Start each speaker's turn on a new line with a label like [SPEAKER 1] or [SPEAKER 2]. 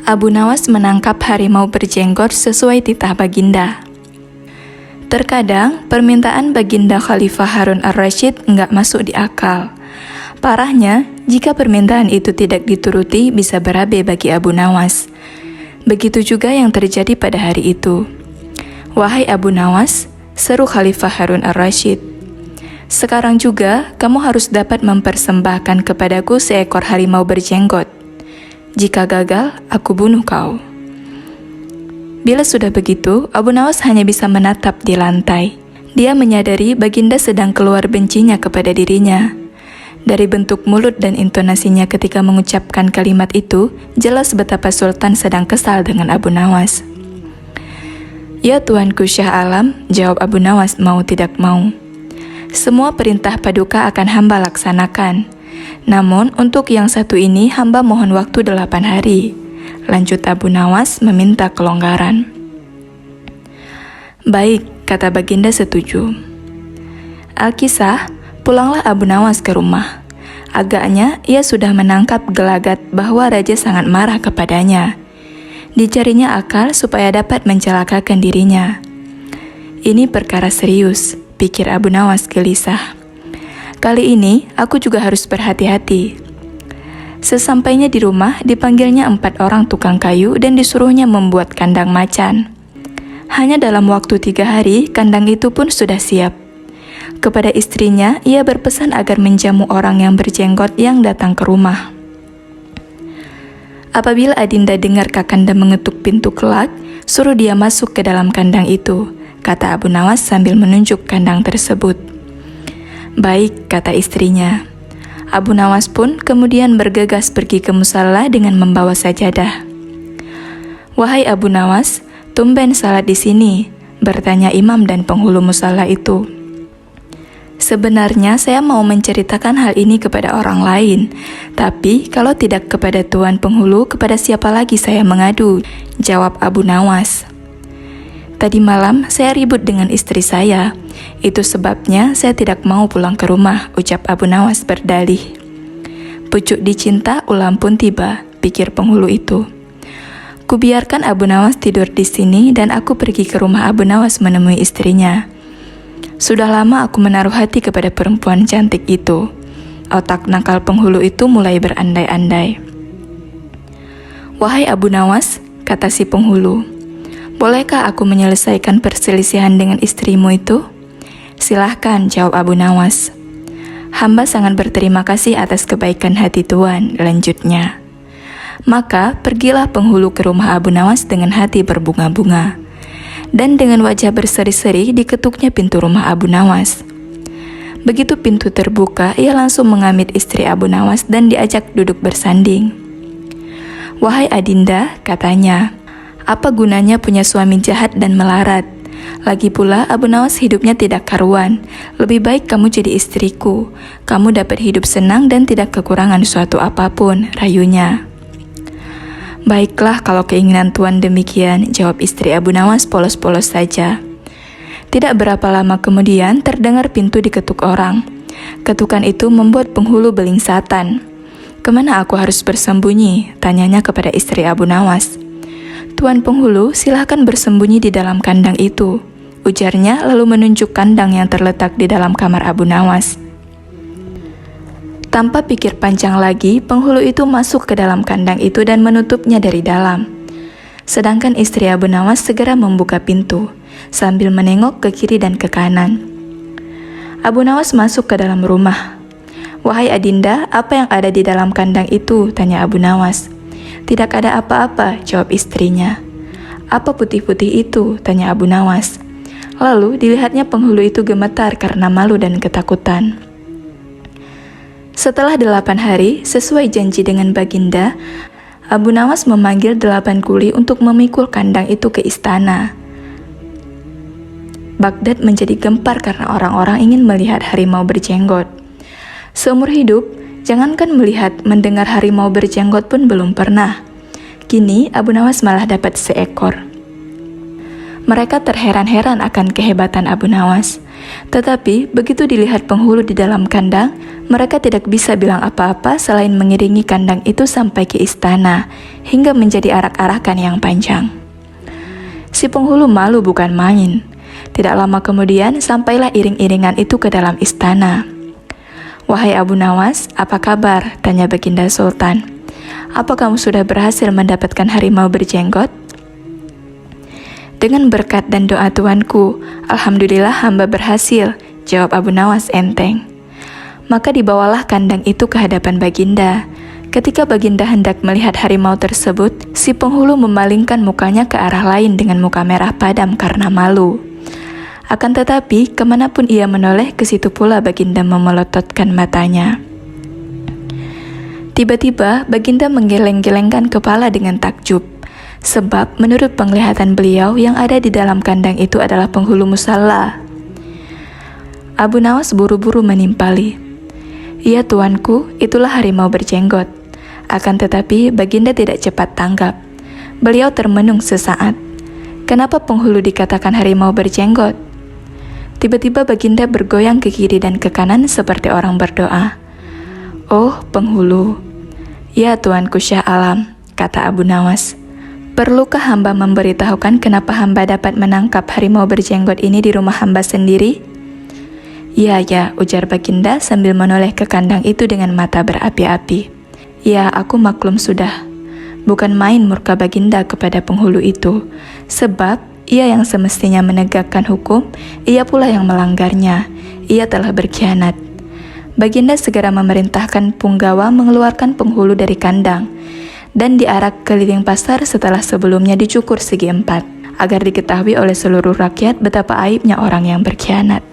[SPEAKER 1] Abu Nawas menangkap harimau berjenggot sesuai titah Baginda. Terkadang, permintaan Baginda Khalifah Harun ar-Rasyid nggak masuk di akal. Parahnya, jika permintaan itu tidak dituruti bisa berabe bagi Abu Nawas. Begitu juga yang terjadi pada hari itu. "Wahai Abu Nawas," seru Khalifah Harun ar-Rasyid, "sekarang juga kamu harus dapat mempersembahkan kepadaku seekor harimau berjenggot. Jika gagal, aku bunuh kau." Bila sudah begitu, Abu Nawas hanya bisa menatap di lantai. Dia menyadari Baginda sedang keluar bencinya kepada dirinya. Dari bentuk mulut dan intonasinya ketika mengucapkan kalimat itu, jelas betapa Sultan sedang kesal dengan Abu Nawas. "Ya Tuanku Syah Alam," jawab Abu Nawas mau tidak mau. "Semua perintah paduka akan hamba laksanakan. Namun untuk yang satu ini hamba mohon waktu 8 hari. Lanjut Abu Nawas meminta kelonggaran. "Baik," kata Baginda setuju. Alkisah, pulanglah Abu Nawas ke rumah. Agaknya ia sudah menangkap gelagat bahwa raja sangat marah kepadanya. Dicarinya akal supaya dapat mencelakakan dirinya. Ini perkara serius, pikir Abu Nawas gelisah. Kali ini aku juga harus berhati-hati. Sesampainya di rumah, dipanggilnya 4 orang tukang kayu dan disuruhnya membuat kandang macan. Hanya dalam waktu 3 hari, kandang itu pun sudah siap. Kepada istrinya, ia berpesan agar menjamu orang yang berjenggot yang datang ke rumah. Apabila Adinda dengar Kakanda mengetuk pintu kelak, suruh dia masuk ke dalam kandang itu, kata Abu Nawas sambil menunjuk kandang tersebut. "Baik," kata istrinya. Abu Nawas pun kemudian bergegas pergi ke musala dengan membawa sajadah. "Wahai Abu Nawas, tumben salat di sini?" bertanya imam dan penghulu musala itu. "Sebenarnya saya mau menceritakan hal ini kepada orang lain, tapi kalau tidak kepada Tuan Penghulu, kepada siapa lagi saya mengadu?" jawab Abu Nawas. "Tadi malam saya ribut dengan istri saya. Itu sebabnya saya tidak mau pulang ke rumah," ucap Abu Nawas berdalih. "Pucuk dicinta, ulam pun tiba," pikir penghulu itu. "Kubiarkan Abu Nawas tidur di sini dan aku pergi ke rumah Abu Nawas menemui istrinya. Sudah lama aku menaruh hati kepada perempuan cantik itu." Otak nakal penghulu itu mulai berandai-andai. "Wahai Abu Nawas," kata si penghulu, "bolehkah aku menyelesaikan perselisihan dengan istrimu itu?" "Silahkan," jawab Abu Nawas. "Hamba sangat berterima kasih atas kebaikan hati Tuan," lanjutnya. Maka pergilah penghulu ke rumah Abu Nawas dengan hati berbunga-bunga. Dan dengan wajah berseri-seri diketuknya pintu rumah Abu Nawas. Begitu pintu terbuka, ia langsung mengamit istri Abu Nawas dan diajak duduk bersanding. "Wahai Adinda," katanya, "apa gunanya punya suami jahat dan melarat? Lagi pula Abu Nawas hidupnya tidak karuan. Lebih baik kamu jadi istriku. Kamu dapat hidup senang dan tidak kekurangan suatu apapun," rayunya. "Baiklah kalau keinginan Tuan demikian," jawab istri Abu Nawas polos-polos saja. Tidak berapa lama kemudian terdengar pintu diketuk orang. Ketukan itu membuat penghulu belingsatan. "Kemana aku harus bersembunyi?" tanyanya kepada istri Abu Nawas. "Tuan penghulu, silahkan bersembunyi di dalam kandang itu," ujarnya lalu menunjuk kandang yang terletak di dalam kamar Abu Nawas. Tanpa pikir panjang lagi, penghulu itu masuk ke dalam kandang itu dan menutupnya dari dalam. Sedangkan istri Abu Nawas segera membuka pintu, sambil menengok ke kiri dan ke kanan. Abu Nawas masuk ke dalam rumah. "Wahai Adinda, apa yang ada di dalam kandang itu?" tanya Abu Nawas. "Tidak ada apa-apa," jawab istrinya. "Apa putih-putih itu?" tanya Abu Nawas. Lalu dilihatnya penghulu itu gemetar karena malu dan ketakutan. Setelah 8 hari, sesuai janji dengan Baginda, Abu Nawas memanggil 8 kuli untuk memikul kandang itu ke istana. Baghdad menjadi gempar karena orang-orang ingin melihat harimau berjenggot. Seumur hidup, jangankan melihat, mendengar harimau berjenggot pun belum pernah. Kini Abu Nawas malah dapat seekor. Mereka terheran-heran akan kehebatan Abu Nawas. Tetapi begitu dilihat penghulu di dalam kandang, mereka tidak bisa bilang apa-apa selain mengiringi kandang itu sampai ke istana, hingga menjadi arak-arakan yang panjang. Si penghulu malu bukan main. Tidak lama kemudian sampailah iring-iringan itu ke dalam istana. "Wahai Abu Nawas, apa kabar?" tanya Baginda Sultan. "Apa kamu sudah berhasil mendapatkan harimau berjenggot?" "Dengan berkat dan doa tuanku, alhamdulillah hamba berhasil," jawab Abu Nawas enteng. Maka dibawalah kandang itu ke hadapan Baginda. Ketika Baginda hendak melihat harimau tersebut, si penghulu memalingkan mukanya ke arah lain dengan muka merah padam karena malu. Akan tetapi, kemanapun ia menoleh, ke situ pula Baginda memelototkan matanya. Tiba-tiba, Baginda menggeleng-gelengkan kepala dengan takjub. Sebab menurut penglihatan beliau yang ada di dalam kandang itu adalah penghulu musalla. Abu Nawas buru-buru menimpali. "Ya tuanku, itulah harimau berjenggot." Akan tetapi Baginda tidak cepat tanggap. Beliau termenung sesaat. Kenapa penghulu dikatakan harimau berjenggot? Tiba-tiba Baginda bergoyang ke kiri dan ke kanan seperti orang berdoa. "Oh, penghulu." "Ya tuanku Syah Alam," kata Abu Nawas. "Perlukah hamba memberitahukan kenapa hamba dapat menangkap harimau berjenggot ini di rumah hamba sendiri?" "Ya, ya," ujar Baginda sambil menoleh ke kandang itu dengan mata berapi-api. "Ya, aku maklum sudah." Bukan main murka Baginda kepada penghulu itu, sebab ia yang semestinya menegakkan hukum, ia pula yang melanggarnya. Ia telah berkhianat. Baginda segera memerintahkan punggawa mengeluarkan penghulu dari kandang dan diarak keliling pasar setelah sebelumnya dicukur segi empat, agar diketahui oleh seluruh rakyat betapa aibnya orang yang berkhianat.